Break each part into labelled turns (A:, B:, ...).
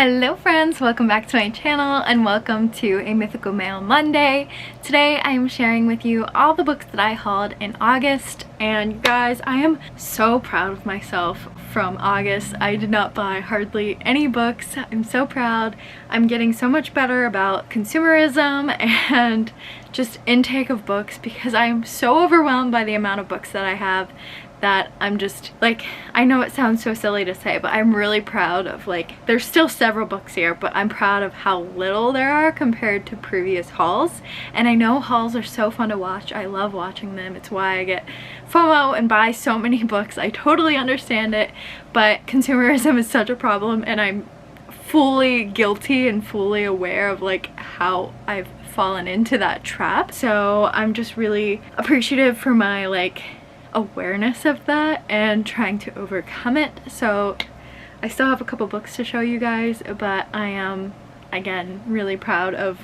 A: Hello friends, welcome back to my channel and welcome to a Mythical Mail Monday. Today I am sharing with you all the books that I hauled in August, and you guys, I am so proud of myself from August. I did not buy hardly any books. I'm so proud. I'm getting so much better about consumerism and just intake of books because I'm so overwhelmed by the amount of books that I have that I'm just like, I know it sounds so silly to say, but I'm really proud of, like, there's still several books here, but I'm proud of how little there are compared to previous hauls. And I know hauls are so fun to watch. I love watching them. It's why I get FOMO and buy so many books. I totally understand it, but consumerism is such a problem, and I'm fully guilty and fully aware of like how I've fallen into that trap. So I'm just really appreciative for my like awareness of that and trying to overcome it. So I still have a couple books to show you guys, but I am again really proud of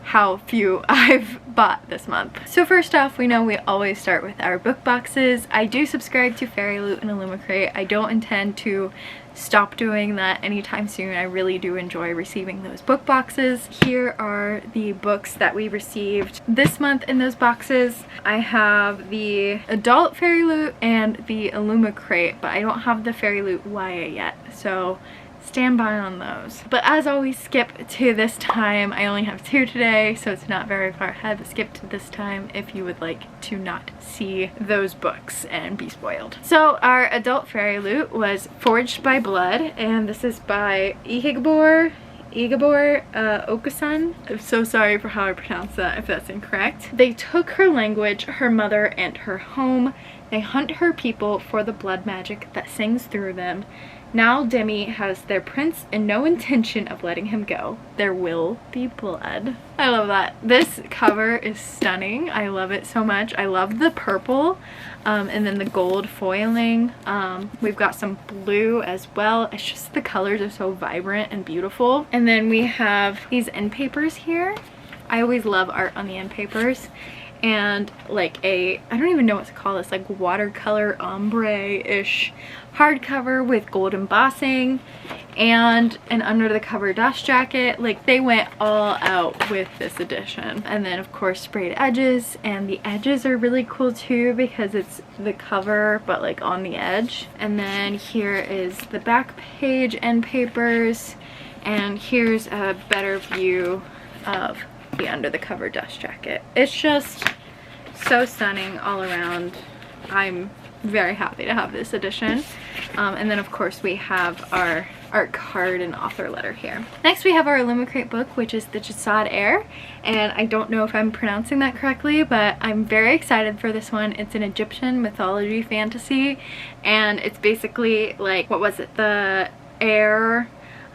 A: how few I've bought this month. So first off, we know we always start with our book boxes. I do subscribe to Fairy Loot and Illumicrate. I don't intend to stop doing that anytime soon. I really do enjoy receiving those book boxes. Here are the books that we received this month in those boxes. I have the adult Fairy Loot and the Illumicrate, but I don't have the Fairy Loot YA yet, so stand by on those. But as always, skip to this time. I only have two today, so it's not very far ahead, but skip to this time if you would like to not see those books and be spoiled. So our adult Fairy Loot was Forged by Blood, and this is by Igabor Okusan. I'm so sorry for how I pronounce that if that's incorrect. They took her language, her mother, and her home. They hunt her people for the blood magic that sings through them. Now Demi has their prince and no intention of letting him go. There will be blood. I love that. This cover is stunning. I love it so much. I love the purple and then the gold foiling. We've got some blue as well. It's just the colors are so vibrant and beautiful. And then we have these end papers here. I always love art on the end papers. And like I don't even know what to call this, like watercolor ombre-ish hardcover with gold embossing and an under the cover dust jacket. Like they went all out with this edition. And then of course sprayed edges, and the edges are really cool too because it's the cover but like on the edge. And then here is the back page end papers, and here's a better view of the under the cover dust jacket. It's just so stunning all around. I'm very happy to have this edition. And then of course we have our art card and author letter here. Next we have our Illumicrate book, which is the Jasad Air, and I don't know if I'm pronouncing that correctly, but I'm very excited for this one. It's an Egyptian mythology fantasy, and it's basically like, what was it, the heir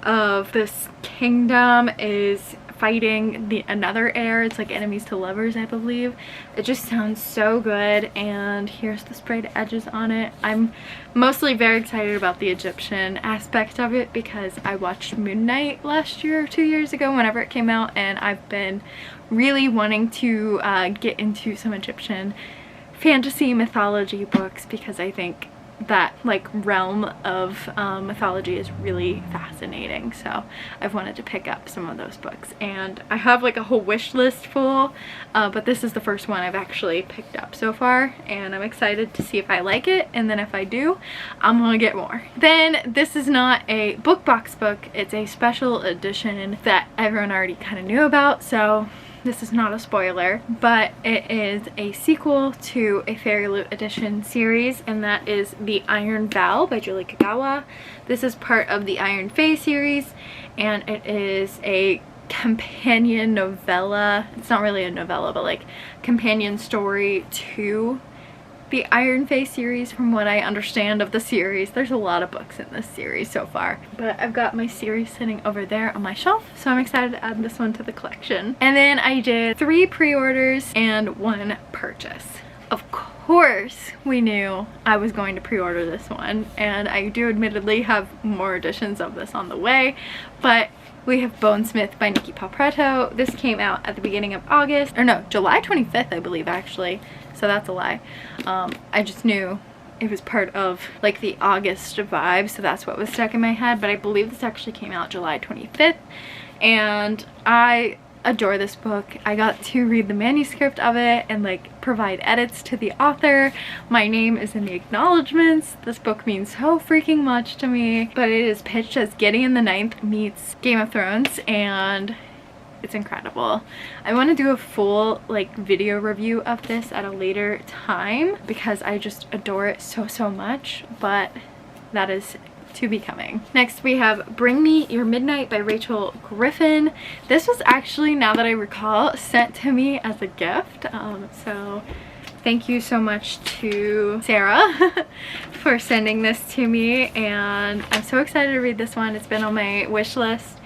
A: of this kingdom is fighting another heir. It's like enemies to lovers, I believe. It just sounds so good, and here's the sprayed edges on it. I'm mostly very excited about the Egyptian aspect of it because I watched Moon Knight last year or 2 years ago whenever it came out, and I've been really wanting to get into some Egyptian fantasy mythology books because I think that like realm of mythology is really fascinating. So I've wanted to pick up some of those books, and I have like a whole wish list full, but this is the first one I've actually picked up so far, and I'm excited to see if I like it, and then if I do, I'm gonna get more. Then this is not a book box book, it's a special edition that everyone already kind of knew about, so this is not a spoiler, but it is a sequel to a Fairy Loot edition series, and that is The Iron Vow by Julie Kagawa. This is part of the Iron Fae series, and it is a companion novella. It's not really a novella, but like companion story to the Iron Fae series from what I understand of the series. There's a lot of books in this series so far, but I've got my series sitting over there on my shelf, so I'm excited to add this one to the collection. And then I did 3 pre-orders and 1 purchase. Of course we knew I was going to pre-order this one, and I do admittedly have more editions of this on the way, but we have Bonesmith by Nikki Palpretto. This came out at the beginning of August, or no, July 25th I believe actually, so that's a lie. I just knew it was part of like the August vibe, so that's what was stuck in my head. But I believe this actually came out July 25th, and I adore this book. I got to read the manuscript of it and like provide edits to the author. My name is in the acknowledgements. This book means so freaking much to me, but it is pitched as Gideon the Ninth meets Game of Thrones, and it's incredible. I want to do a full like video review of this at a later time because I just adore it so much, but that is to be coming. Next we have Bring Me Your Midnight by Rachel Griffin. This was actually, now that I recall, sent to me as a gift, so thank you so much to Sarah for sending this to me, and I'm so excited to read this one. It's been on my wish list,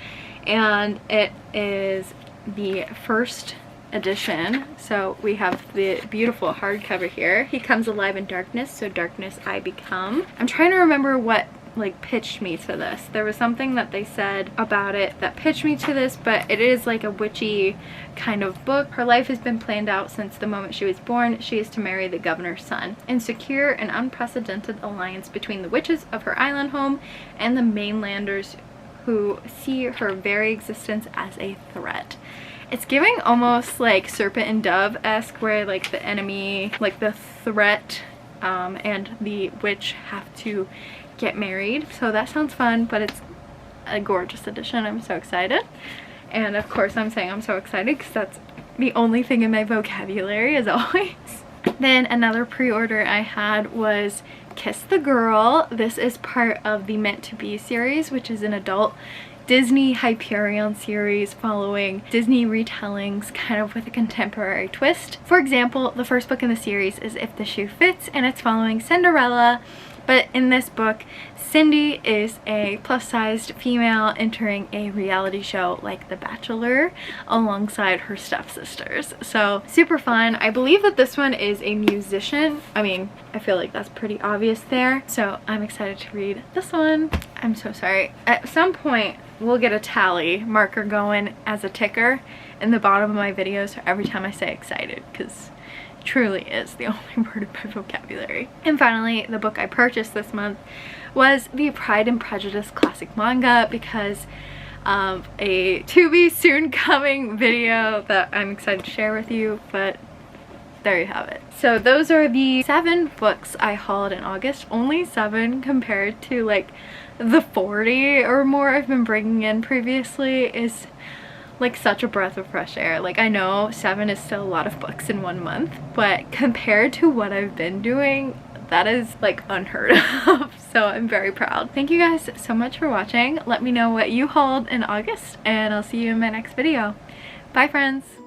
A: and it is the first edition, so we have the beautiful hardcover here. He comes alive in darkness, so darkness I become. I'm trying to remember what like pitched me to this. There was something that they said about it that pitched me to this, but it is like a witchy kind of book. Her life has been planned out since the moment she was born. She is to marry the governor's son and secure an unprecedented alliance between the witches of her island home and the mainlanders who see her very existence as a threat. It's giving almost like Serpent and Dove-esque, where like the enemy, like the threat and the witch have to get married. So that sounds fun, but it's a gorgeous edition. I'm so excited. And of course I'm saying I'm so excited because that's the only thing in my vocabulary as always. Then another pre-order I had was Kiss the Girl. This is part of the Meant to Be series, which is an adult Disney Hyperion series following Disney retellings kind of with a contemporary twist. For example, the first book in the series is If the Shoe Fits, and it's following Cinderella, but in this book Cindy is a plus-sized female entering a reality show like The Bachelor alongside her stepsisters. So super fun. I believe that this one is a musician. I mean, I feel like that's pretty obvious there. So I'm excited to read this one. I'm so sorry. At some point we'll get a tally marker going as a ticker in the bottom of my videos so every time I say excited, because truly is the only word in my vocabulary. And finally, the book I purchased this month was the Pride and Prejudice classic manga because of a to be soon coming video that I'm excited to share with you, but there you have it. So those are the 7 books I hauled in August. Only 7 compared to like the 40 or more I've been bringing in previously is like such a breath of fresh air. Like, I know 7 is still a lot of books in 1 month, but compared to what I've been doing, that is like unheard of. So I'm very proud. Thank you guys so much for watching. Let me know what you hauled in August, and I'll see you in my next video. Bye friends.